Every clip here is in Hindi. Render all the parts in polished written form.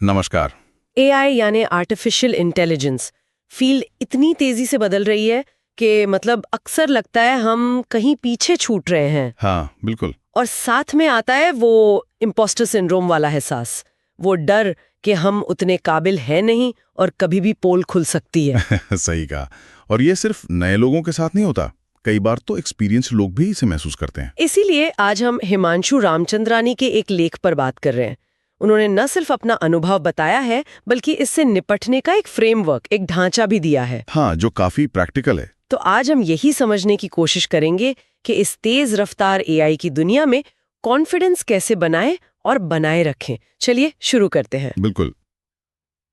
नमस्कार। एआई यानी आर्टिफिशियल इंटेलिजेंस फील्ड इतनी तेजी से बदल रही है कि मतलब अक्सर लगता है हम कहीं पीछे छूट रहे हैं। हाँ, बिल्कुल। और साथ में आता है वो इम्पोस्टर सिंड्रोम वाला एहसास, वो डर कि हम उतने काबिल हैं नहीं और कभी भी पोल खुल सकती है। सही कहा। और ये सिर्फ नए लोगों के साथ नहीं होता, कई बार तो एक्सपीरियंस लोग भी इसे महसूस करते हैं। इसीलिए आज हम हिमांशु रामचंद्रानी के एक लेख पर बात कर रहे हैं। उन्होंने न सिर्फ अपना अनुभव बताया है बल्कि इससे निपटने का एक फ्रेमवर्क, एक ढांचा भी दिया है। हाँ, जो काफी प्रैक्टिकल है। तो आज हम यही समझने की कोशिश करेंगे कि इस तेज रफ्तार एआई की दुनिया में कॉन्फिडेंस कैसे बनाएं और बनाए रखें। चलिए शुरू करते हैं। बिल्कुल।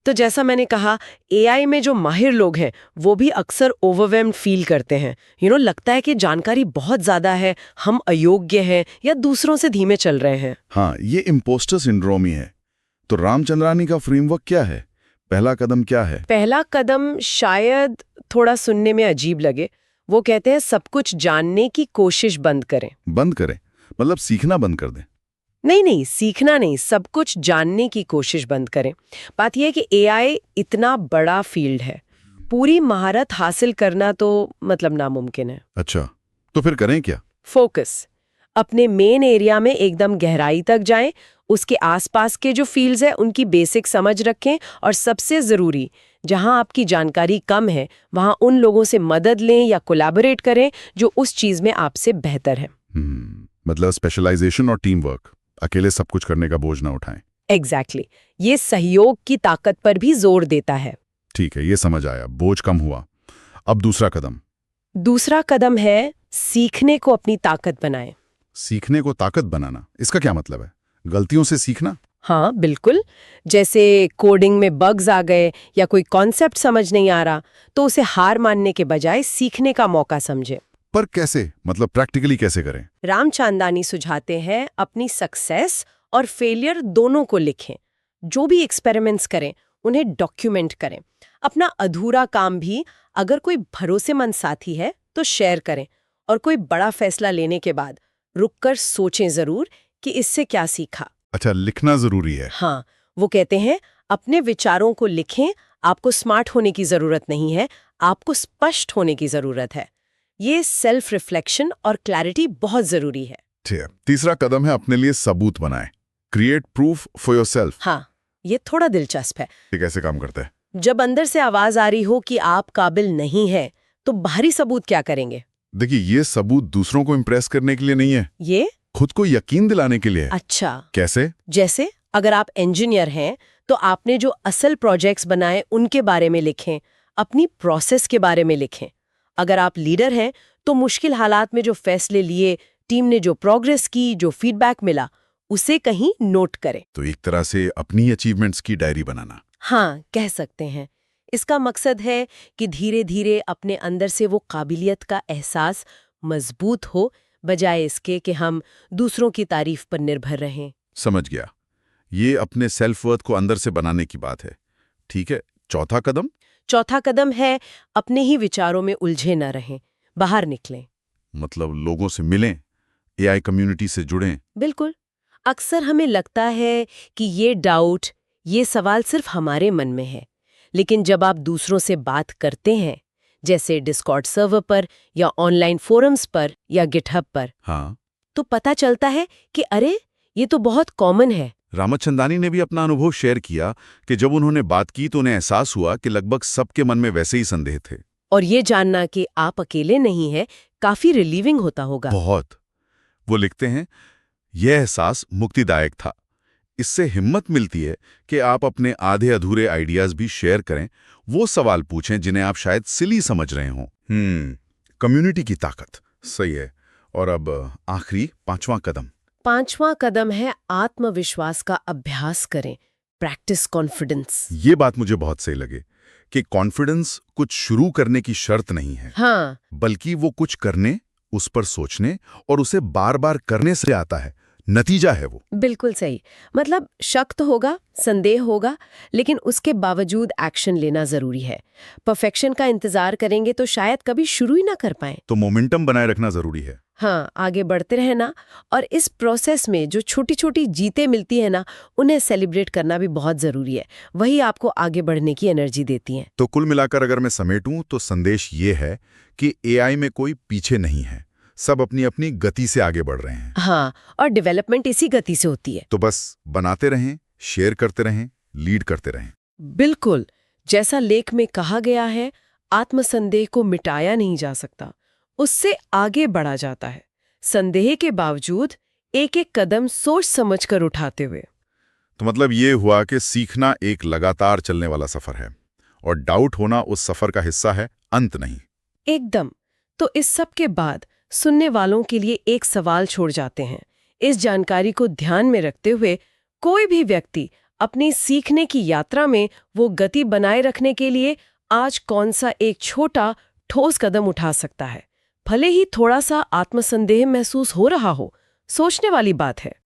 तो जैसा मैंने कहा, एआई में जो माहिर लोग हैं वो भी अक्सर ओवरवेल्म्ड फील करते हैं। लगता है कि जानकारी बहुत ज्यादा है, हम अयोग्य हैं या दूसरों से धीमे चल रहे हैं। हाँ, ये इम्पोस्टर सिंड्रोम ही है। तो रामचंद्रानी का फ्रेमवर्क क्या है? पहला कदम क्या है? पहला कदम शायद थोड़ा सुनने में अजीब लगे। वो कहते हैं सब कुछ जानने की कोशिश बंद करें। बंद करें? मतलब सीखना बंद कर दें? नहीं, सीखना नहीं, सब कुछ जानने की कोशिश बंद करें। बात यह है कि एआई इतना बड़ा फील्ड है, पूरी महारत हासिल करना तो मतलब नामुमकिन है। अच्छा, तो फिर करें क्या? फोकस, अपने मेन एरिया में एकदम गहराई तक जाएं, उसके आसपास के जो फील्ड्स हैं उनकी बेसिक समझ रखें और सबसे ज़रूरी, जहां आपकी जानकारी कम है वहां उन लोगों से मदद लें या कोलैबोरेट करें जो उस चीज़ में आपसे बेहतर है। मतलब स्पेशलाइजेशन और टीम वर्क, अकेले सब कुछ करने का बोझ ना उठाएं। एग्जैक्टली, ये सहयोग की ताकत पर भी जोर देता है। ठीक है, ये समझ आया, बोझ कम हुआ। अब दूसरा कदम। दूसरा कदम है सीखने को अपनी ताकत बनाएं। सीखने को ताकत बनाना, इसका क्या मतलब है? गलतियों से सीखना? हाँ बिल्कुल। जैसे कोडिंग में बग्स आ गए या कोई कॉन्सेप्ट समझ नहीं आ रहा, तो उसे हार मानने के बजाय सीखने का मौका समझे। पर कैसे, मतलब प्रैक्टिकली कैसे करें? रामचंदानी सुझाते हैं अपनी सक्सेस और फेलियर दोनों को लिखें। जो भी एक्सपेरिमेंट्स करें उन्हें डॉक्यूमेंट करें। अपना अधूरा काम भी अगर कोई भरोसेमंद साथी है तो शेयर करें। और कोई बड़ा फैसला लेने के बाद रुककर सोचें जरूर कि इससे क्या सीखा। अच्छा, लिखना जरूरी है। हाँ, वो कहते हैं अपने विचारों को लिखें। आपको स्मार्ट होने की जरूरत नहीं है, आपको स्पष्ट होने की जरूरत है। ये सेल्फ रिफ्लेक्शन और क्लैरिटी बहुत जरूरी है। ठीक है। तीसरा कदम है अपने लिए सबूत बनाएं। Create proof for yourself. हाँ, ये थोड़ा दिलचस्प है। ये कैसे काम करता है? जब अंदर से आवाज आ रही हो कि आप काबिल नहीं है, तो बाहरी सबूत क्या करेंगे? देखिए, ये सबूत दूसरों को इम्प्रेस करने के लिए नहीं है, ये खुद को यकीन दिलाने के लिए है। अच्छा, कैसे? जैसे अगर आप इंजीनियर हैं तो आपने जो असल प्रोजेक्ट्स बनाए उनके बारे में लिखें, अपनी प्रोसेस के बारे में लिखें। अगर आप लीडर हैं तो मुश्किल हालात में जो फैसले लिए, टीम ने जो प्रोग्रेस की, जो फीडबैक मिला, उसे कहीं नोट करें। तो एक तरह से अपनी अचीवमेंट्स की डायरी बनाना। हाँ, कह सकते हैं। इसका मकसद है कि धीरे धीरे अपने अंदर से वो काबिलियत का एहसास मजबूत हो, बजाय इसके कि हम दूसरों की तारीफ पर निर्भर रहें। समझ गया। ये अपने सेल्फ वर्थ को अंदर से बनाने की बात है। ठीक है, चौथा कदम? चौथा कदम है अपने ही विचारों में उलझे न रहें, बाहर निकलें। मतलब लोगों से मिलें, एआई कम्युनिटी से जुड़ें। बिल्कुल। अक्सर हमें लगता है कि ये डाउट, ये सवाल सिर्फ हमारे मन में है, लेकिन जब आप दूसरों से बात करते हैं, जैसे डिस्कॉर्ड सर्वर पर या ऑनलाइन फोरम्स पर या गिटहब पर, हाँ, तो पता चलता है कि अरे, ये तो बहुत कॉमन है। रामचंदानी ने भी अपना अनुभव शेयर किया कि जब उन्होंने बात की तो उन्हें एहसास हुआ कि लगभग सबके मन में वैसे ही संदेह थे। और ये जानना कि आप अकेले नहीं हैं, काफी रिलीविंग होता होगा। बहुत। वो लिखते हैं, यह एहसास मुक्तिदायक था। इससे हिम्मत मिलती है कि आप अपने आधे अधूरे आइडियाज भी शेयर करें, वो सवाल पूछें जिन्हें आप शायद सिली समझ रहे हों। कम्युनिटी की ताकत, सही है। और अब आखिरी पांचवां कदम। पांचवां कदम है आत्मविश्वास का अभ्यास करें, प्रैक्टिस कॉन्फिडेंस। ये बात मुझे बहुत सही लगे कि कॉन्फिडेंस कुछ शुरू करने की शर्त नहीं है। हाँ, बल्कि वो कुछ करने, उस पर सोचने और उसे बार बार करने से आता है, नतीजा है वो। बिल्कुल सही। मतलब शक तो होगा, संदेह होगा, लेकिन उसके बावजूद एक्शन लेना जरूरी है। परफेक्शन का इंतजार करेंगे तो शायद कभी शुरू ही ना कर पाएं। तो मोमेंटम बनाए रखना जरूरी है। हाँ, आगे बढ़ते रहना, और इस प्रोसेस में जो छोटी छोटी जीतें मिलती है ना, उन्हें सेलिब्रेट करना भी बहुत जरूरी है। वही आपको आगे बढ़ने की एनर्जी देती हैं। तो कुल मिलाकर अगर मैं समेटूं तो संदेश ये है कि एआई में कोई पीछे नहीं है, सब अपनी अपनी गति से आगे बढ़ रहे हैं। हाँ, और डेवलपमेंट इसी गति से होती है। तो बस बनाते रहें, शेयर करते रहें, लीड करते रहें। बिल्कुल, जैसा लेख में कहा गया है, आत्मसंदेह को मिटाया नहीं जा सकता, उससे आगे बढ़ा जाता है, संदेह के बावजूद एक एक कदम सोच समझकर उठाते हुए। तो मतलब ये हुआ कि सीखना एक लगातार चलने वाला सफर है और डाउट होना उस सफर का हिस्सा है, अंत नहीं। एकदम। तो इस सब के बाद सुनने वालों के लिए एक सवाल छोड़ जाते हैं। इस जानकारी को ध्यान में रखते हुए कोई भी व्यक्ति अपनी सीखने की यात्रा में वो गति बनाए रखने के लिए आज कौन सा एक छोटा ठोस कदम उठा सकता है, भले ही थोड़ा सा आत्मसंदेह महसूस हो रहा हो। सोचने वाली बात है।